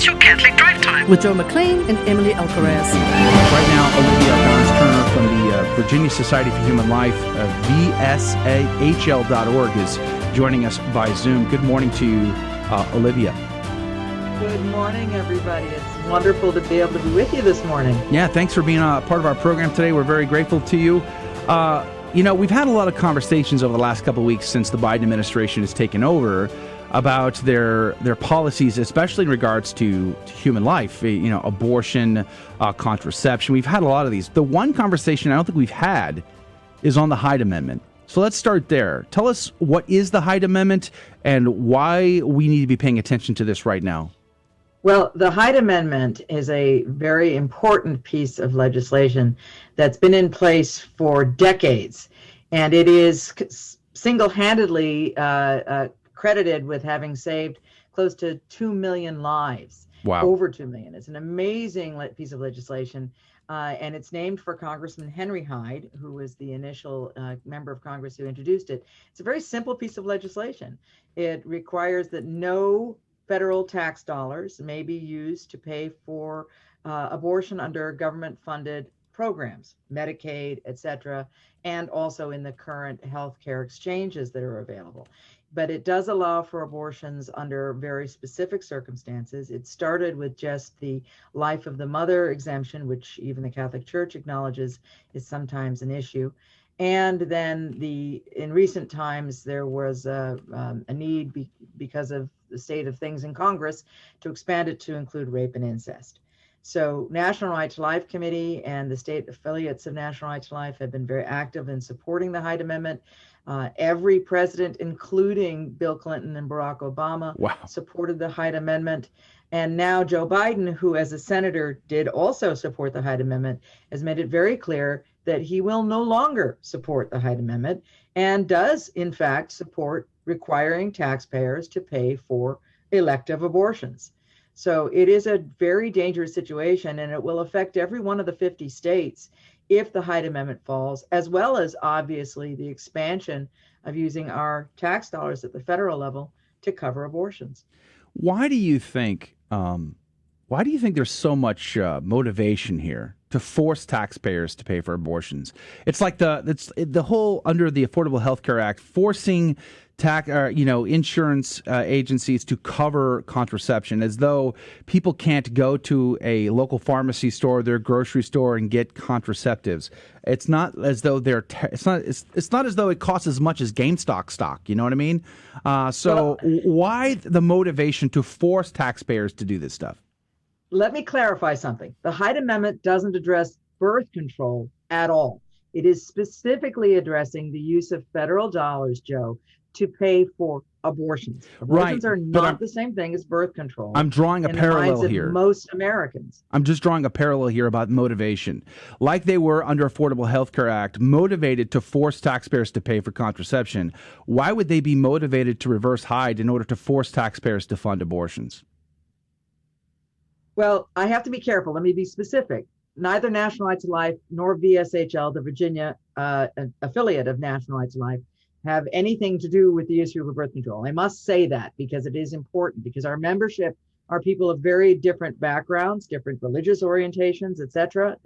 It's your Catholic Drive Time with Joe McClane and EmilyiAlcaraz. Right now, Olivia Gans Turner from the Virginia Society for Human Life, VSAHL.org, is joining us by Zoom. Good morning to you, Olivia. Good morning, everybody. It's wonderful to be able to be with you this morning. Yeah, thanks for being a part of our program today. We're very grateful to you. We've had a lot of conversations over the last couple of weeks since the Biden administration has taken over about their policies, especially in regards to human life, abortion, contraception. We've had a lot of these. The one conversation I don't think we've had is on the Hyde Amendment. So let's start there. Tell us, what is the Hyde Amendment and why we need to be paying attention to this right now? Well, the Hyde Amendment is a very important piece of legislation that's been in place for decades, and it is single-handedly credited with having saved close to 2 million lives. Wow. Over 2 million. It's an amazing piece of legislation, and it's named for Congressman Henry Hyde, who was the initial member of Congress who introduced it. It's a very simple piece of legislation. It requires that no federal tax dollars may be used to pay for abortion under government-funded programs, Medicaid, etc., and also in the current healthcare exchanges that are available. But it does allow for abortions under very specific circumstances. It started with just the life of the mother exemption, which even the Catholic Church acknowledges is sometimes an issue. And then in recent times, there was a need because of the state of things in Congress to expand it to include rape and incest. So National Right to Life Committee and the state affiliates of National Right to Life have been very active in supporting the Hyde Amendment. Every president, including Bill Clinton and Barack Obama, supported the Hyde Amendment. And now Joe Biden, who as a senator did also support the Hyde Amendment, has made it very clear that he will no longer support the Hyde Amendment and does, in fact, support requiring taxpayers to pay for elective abortions. So it is a very dangerous situation, and it will affect every one of the 50 states if the Hyde Amendment falls, as well as obviously the expansion of using our tax dollars at the federal level to cover abortions. Why do you think there's so much motivation here to force taxpayers to pay for abortions? It's like the whole under the Affordable Health Care Act forcing insurance agencies to cover contraception, as though people can't go to a local pharmacy store, their grocery store, and get contraceptives. It's not as though it's not as though it costs as much as GameStop stock. You know what I mean? Why the motivation to force taxpayers to do this stuff? Let me clarify something. The Hyde Amendment doesn't address birth control at all. It is specifically addressing the use of federal dollars, Joe, to pay for abortions. Abortions are not the same thing as birth control. I'm drawing a parallel here. Most Americans. I'm just drawing a parallel here about motivation. Like they were under Affordable Health Care Act, motivated to force taxpayers to pay for contraception. Why would they be motivated to reverse Hyde in order to force taxpayers to fund abortions? Well, I have to be careful. Let me be specific. Neither National Right to Life nor VSHL, the Virginia affiliate of National Right to Life, have anything to do with the issue of birth control. I must say that because it is important, because our membership are people of very different backgrounds, different religious orientations, etc.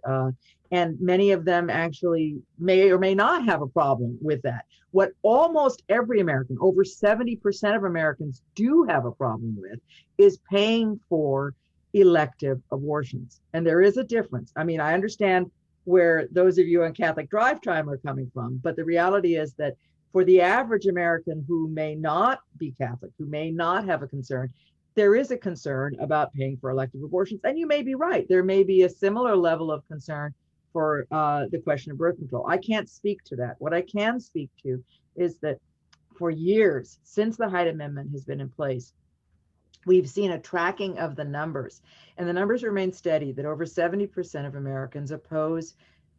And many of them actually may or may not have a problem with that. What almost every American, over 70% of Americans do have a problem with, is paying for elective abortions. And there is a difference. I mean, I understand where those of you on Catholic Drive Time are coming from, but the reality is that for the average American who may not be Catholic, who may not have a concern, there is a concern about paying for elective abortions. And you may be right. There may be a similar level of concern for the question of birth control. I can't speak to that. What I can speak to is that for years, since the Hyde Amendment has been in place, we've seen a tracking of the numbers, and the numbers remain steady that over 70% of Americans oppose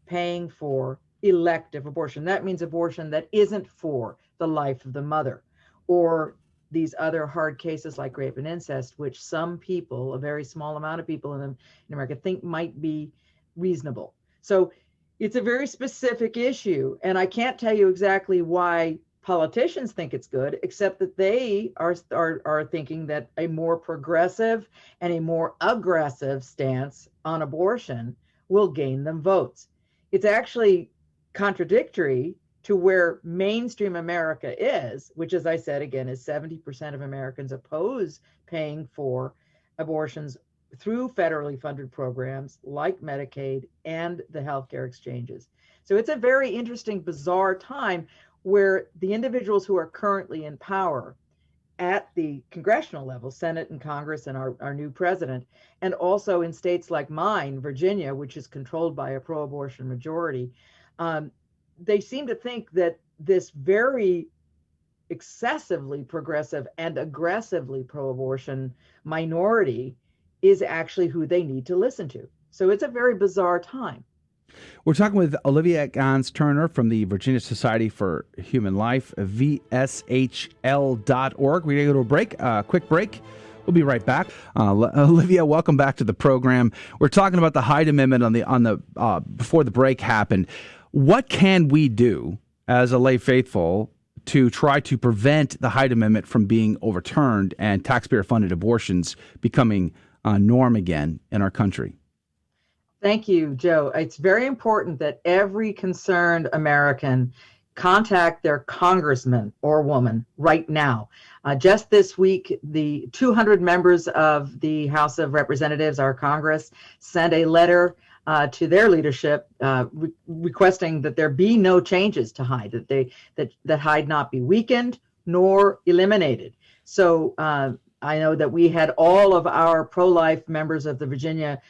paying for elective abortion. That means abortion that isn't for the life of the mother, or these other hard cases like rape and incest, which some people, a very small amount of people in America, think might be reasonable. So it's a very specific issue, and I can't tell you exactly why politicians think it's good, except that they are thinking that a more progressive and a more aggressive stance on abortion will gain them votes. It's actually contradictory to where mainstream America is, which, as I said again, is 70% of Americans oppose paying for abortions through federally funded programs like Medicaid and the healthcare exchanges. So it's a very interesting, bizarre time where the individuals who are currently in power at the congressional level, Senate and Congress, and our new president, and also in states like mine, Virginia, which is controlled by a pro-abortion majority, they seem to think that this very excessively progressive and aggressively pro-abortion minority is actually who they need to listen to. So it's a very bizarre time. We're talking with Olivia Gans Turner from the Virginia Society for Human Life, VSHL.org. We're going to go to a break, quick break. We'll be right back. Olivia, welcome back to the program. We're talking about the Hyde Amendment on the before the break happened. What can we do as a lay faithful to try to prevent the Hyde Amendment from being overturned and taxpayer-funded abortions becoming norm again in our country? Thank you, Joe. It's very important that every concerned American contact their congressman or woman right now. Just this week, the 200 members of the House of Representatives, our Congress, sent a letter to their leadership requesting that there be no changes to Hyde, that Hyde not be weakened nor eliminated. So I know that we had all of our pro-life members of the Virginia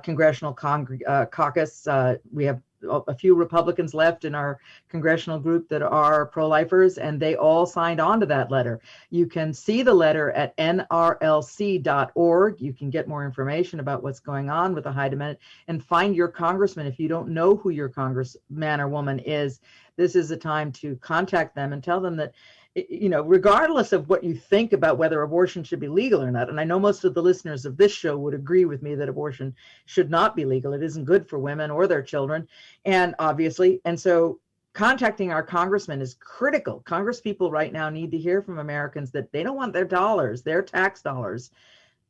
Congressional Caucus. We have a few Republicans left in our congressional group that are pro-lifers, and they all signed on to that letter. You can see the letter at nrlc.org. You can get more information about what's going on with the Hyde Amendment and find your congressman. If you don't know who your congressman or woman is, this is a time to contact them and tell them that, you know, regardless of what you think about whether abortion should be legal or not, and I know most of the listeners of this show would agree with me that abortion should not be legal. It isn't good for women or their children, and obviously, and so contacting our congressman is critical. Congresspeople right now need to hear from Americans that they don't want their dollars, their tax dollars,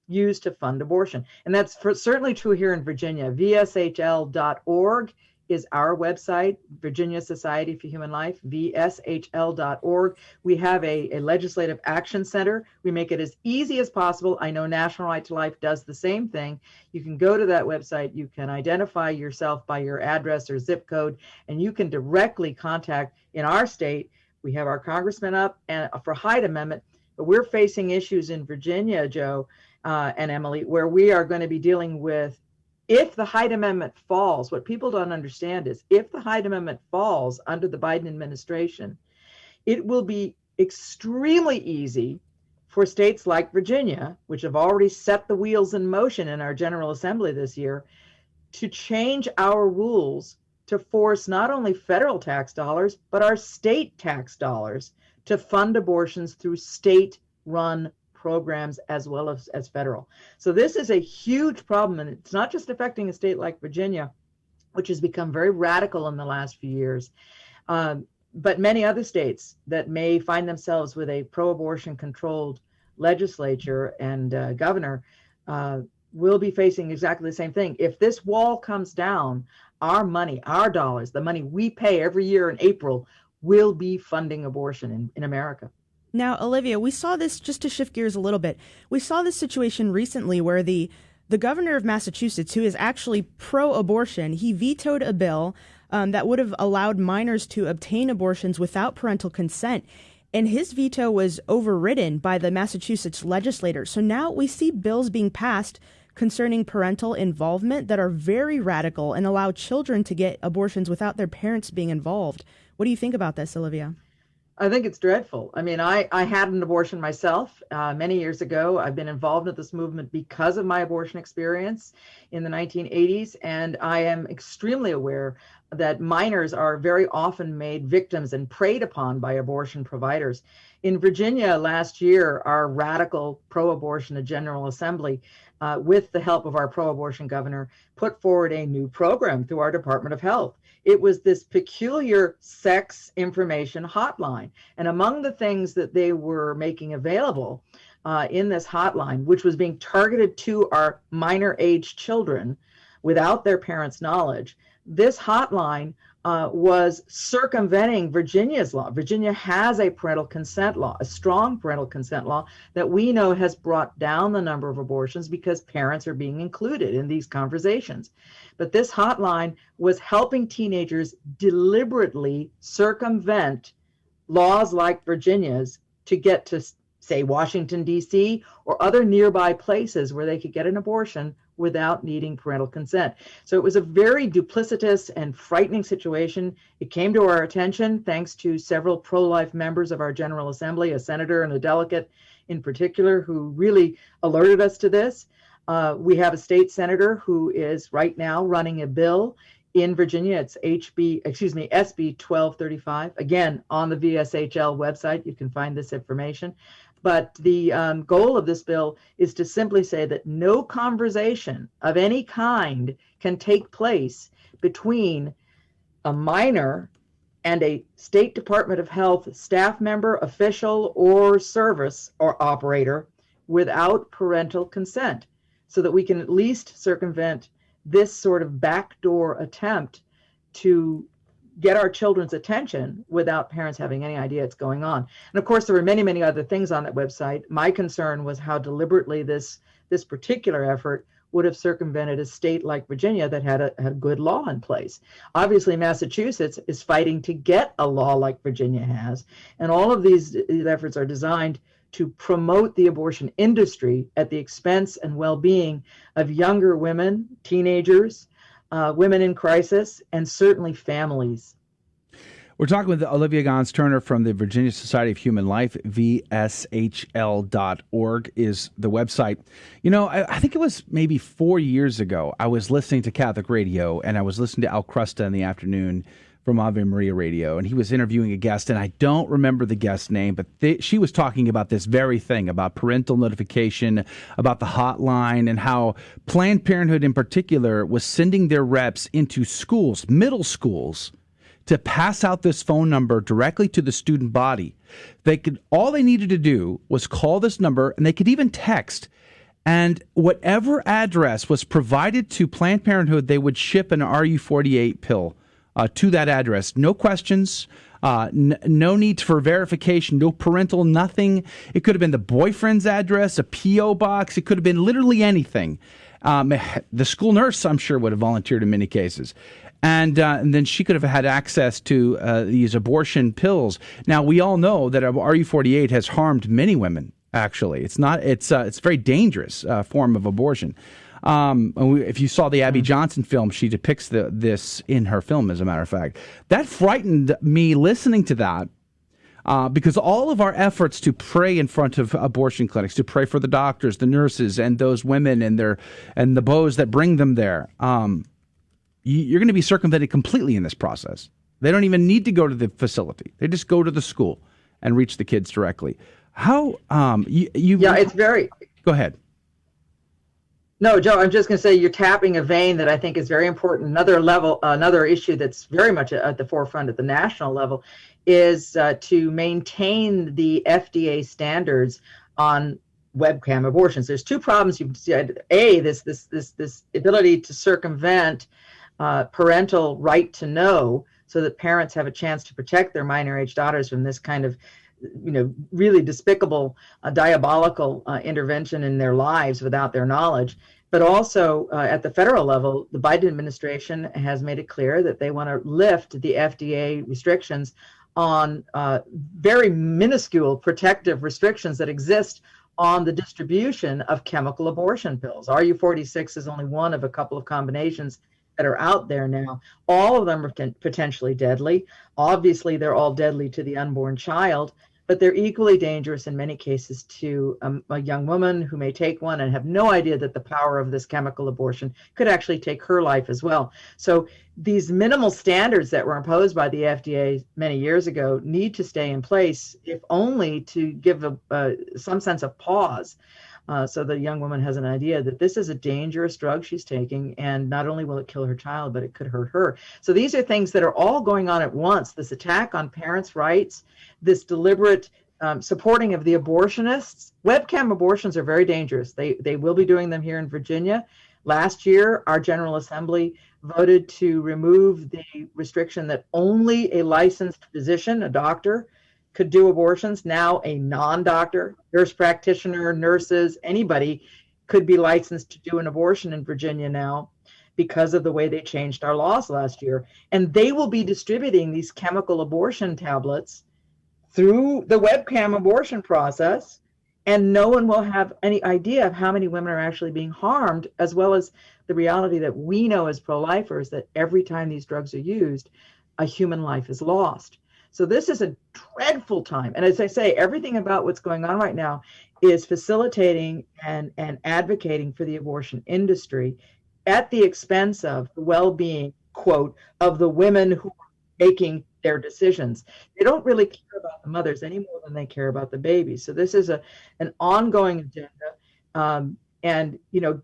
used to fund abortion. And that's certainly true here in Virginia. VSHL.org is our website, Virginia Society for Human Life, VSHL.org. We have a legislative action center. We make it as easy as possible. I know National Right to Life does the same thing. You can go to that website. You can identify yourself by your address or zip code, and you can directly contact. In our state, we have our congressman up and for Hyde Amendment, but we're facing issues in Virginia, Joe and Emily, where we are going to be dealing with, if the Hyde Amendment falls, what people don't understand is if the Hyde Amendment falls under the Biden administration, it will be extremely easy for states like Virginia, which have already set the wheels in motion in our General Assembly this year, to change our rules to force not only federal tax dollars, but our state tax dollars to fund abortions through state-run programs as well as federal. So this is a huge problem, and it's not just affecting a state like Virginia, which has become very radical in the last few years, but many other states that may find themselves with a pro-abortion controlled legislature and governor will be facing exactly the same thing. If this wall comes down, our money, our dollars, the money we pay every year in April will be funding abortion in America. Now, Olivia, we saw this, just to shift gears a little bit, we saw this situation recently where the governor of Massachusetts, who is actually pro-abortion, he vetoed a bill that would have allowed minors to obtain abortions without parental consent. And his veto was overridden by the Massachusetts legislature. So now we see bills being passed concerning parental involvement that are very radical and allow children to get abortions without their parents being involved. What do you think about this, Olivia? I think it's dreadful. I mean, I had an abortion myself many years ago. I've been involved in this movement because of my abortion experience in the 1980s, and I am extremely aware that minors are very often made victims and preyed upon by abortion providers. In Virginia last year, our radical pro-abortion General Assembly, with the help of our pro-abortion governor, put forward a new program through our Department of Health. It was this peculiar sex information hotline. And among the things that they were making available in this hotline, which was being targeted to our minor age children without their parents' knowledge, this hotline was circumventing Virginia's law. Virginia has a parental consent law, a strong parental consent law that we know has brought down the number of abortions because parents are being included in these conversations. But this hotline was helping teenagers deliberately circumvent laws like Virginia's to get to, say, Washington, D.C., or other nearby places where they could get an abortion without needing parental consent. So it was a very duplicitous and frightening situation. It came to our attention thanks to several pro-life members of our General Assembly, a senator and a delegate in particular, who really alerted us to this. We have a state senator who is right now running a bill in Virginia. It's SB 1235. Again, on the VSHL website, you can find this information. But the goal of this bill is to simply say that no conversation of any kind can take place between a minor and a State Department of Health staff member, official, or service or operator without parental consent, so that we can at least circumvent this sort of backdoor attempt to get our children's attention without parents having any idea it's going on. And of course, there were many, many other things on that website. My concern was how deliberately this particular effort would have circumvented a state like Virginia that had a good law in place. Obviously, Massachusetts is fighting to get a law like Virginia has. And all of these efforts are designed to promote the abortion industry at the expense and well-being of younger women, teenagers, women in crisis, and certainly families. We're talking with Olivia Gans Turner from the Virginia Society of Human Life. VSHL.org is the website. You know, I think it was maybe 4 years ago, I was listening to Catholic radio, and I was listening to Al Crusta in the afternoon from Ave Maria Radio, and he was interviewing a guest, and I don't remember the guest's name, but she was talking about this very thing, about parental notification, about the hotline, and how Planned Parenthood in particular was sending their reps into schools, middle schools, to pass out this phone number directly to the student body. All they needed to do was call this number, and they could even text, and whatever address was provided to Planned Parenthood, they would ship an RU48 pill to that address. No questions, no need for verification, no parental, nothing. It could have been the boyfriend's address, a P.O. box. It could have been literally anything. The school nurse, I'm sure, would have volunteered in many cases. And then she could have had access to these abortion pills. Now, we all know that RU48 has harmed many women, actually. It's a very dangerous form of abortion. If you saw the Abby Johnson film, she depicts this in her film, as a matter of fact. That frightened me listening to that, because all of our efforts to pray in front of abortion clinics, to pray for the doctors, the nurses, and those women and the bows that bring them there, you're going to be circumvented completely in this process. They don't even need to go to the facility. They just go to the school and reach the kids directly. How it's very... Go ahead. No, Joe, I'm just going to say you're tapping a vein that I think is very important. Another issue that's very much at the forefront at the national level is to maintain the FDA standards on webcam abortions. There's two problems. You said, this ability to circumvent parental right to know, so that parents have a chance to protect their minor age daughters from this kind of really despicable, diabolical intervention in their lives without their knowledge. But also at the federal level, the Biden administration has made it clear that they want to lift the FDA restrictions on very minuscule protective restrictions that exist on the distribution of chemical abortion pills. RU46 is only one of a couple of combinations that are out there now. All of them are potentially deadly. Obviously, they're all deadly to the unborn child. but they're equally dangerous in many cases to a young woman who may take one and have no idea that the power of this chemical abortion could actually take her life as well. So these minimal standards that were imposed by the FDA many years ago need to stay in place, if only to give some sense of pause. So the young woman has an idea that this is a dangerous drug she's taking, and not only will it kill her child, but it could hurt her. So these are things that are all going on at once. This attack on parents' rights, this deliberate supporting of the abortionists. Webcam abortions are very dangerous. They will be doing them here in Virginia. Last year, our General Assembly voted to remove the restriction that only a licensed physician, a doctor, could do abortions. Now a non-doctor, nurse practitioner, nurses, anybody could be licensed to do an abortion in Virginia now because of the way they changed our laws last year. And they will be distributing these chemical abortion tablets through the Webcam abortion process, and no one will have any idea of how many women are actually being harmed, as well as the reality that we know as pro-lifers that every time these drugs are used, a human life is lost. So this is a dreadful time. And as I say, everything about what's going on right now is facilitating and advocating for the abortion industry at the expense of the well-being, quote, of the women who are making their decisions. They don't really care about the mothers any more than they care about the babies. So this is an ongoing agenda. And, you know,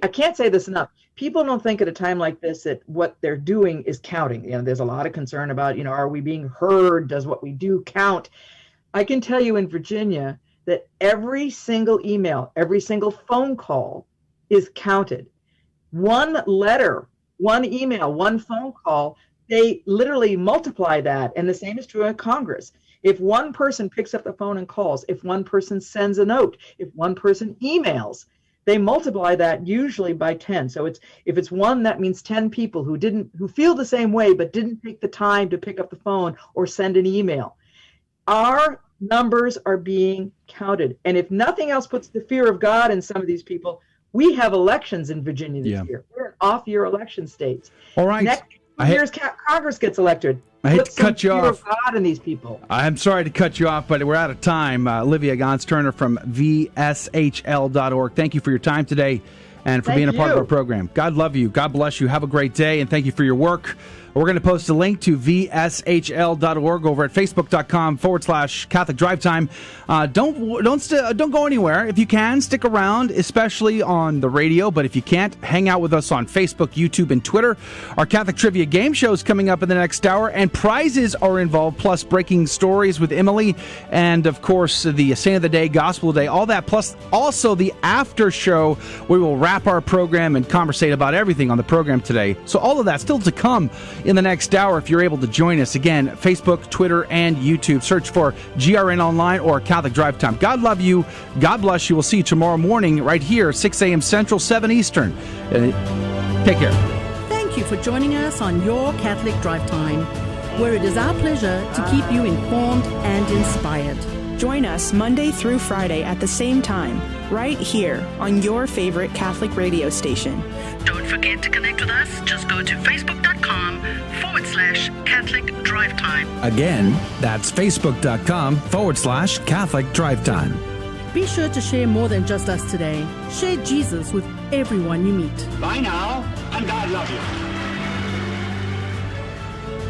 I can't say this enough. People don't think at a time like this that what they're doing is counting. You know, there's a lot of concern about, you know, are we being heard? Does what we do count? I can tell you in Virginia that every single email, every single phone call is counted. One letter, one email, one phone call, they literally multiply that. And the same is true in Congress. If one person picks up the phone and calls, if one person sends a note, if one person emails, they multiply that usually by 10. So if it's one, that means 10 people who feel the same way, but didn't take the time to pick up the phone or send an email. Our numbers are being counted. And if nothing else puts the fear of God in some of these people, we have elections in Virginia this year. We're an off-year election states. All right. Next year's Congress gets elected. I hate to cut you off. God in these people. I'm sorry to cut you off, but we're out of time. Olivia Gans Turner from VSHL.org. Thank you for your time today and for being a part of our program. God love you. God bless you. Have a great day, and thank you for your work. We're going to post a link to VSHL.org over at Facebook.com/Catholic Drive Time. Don't go anywhere. If you can, stick around, especially on the radio. But if you can't, hang out with us on Facebook, YouTube, and Twitter. Our Catholic Trivia game show is coming up in the next hour, and prizes are involved, plus breaking stories with Emily, and, of course, the Saint of the Day, Gospel of the Day, all that, plus also the after show. We will wrap our program and conversate about everything on the program today. So all of that still to come in the next hour if you're able to join us. Again, Facebook, Twitter, and YouTube. Search for GRN Online or Catholic Drive Time. God love you. God bless you. We'll see you tomorrow morning right here, 6 a.m. Central, 7 Eastern. Take care. Thank you for joining us on Your Catholic Drive Time, where it is our pleasure to keep you informed and inspired. Join us Monday through Friday at the same time, right here on your favorite Catholic radio station. Don't forget to connect with us. Just go to Facebook.com/Catholic Drive Time. Again, that's Facebook.com/Catholic Drive Time. Be sure to share more than just us today. Share Jesus with everyone you meet. Bye now, and God love you.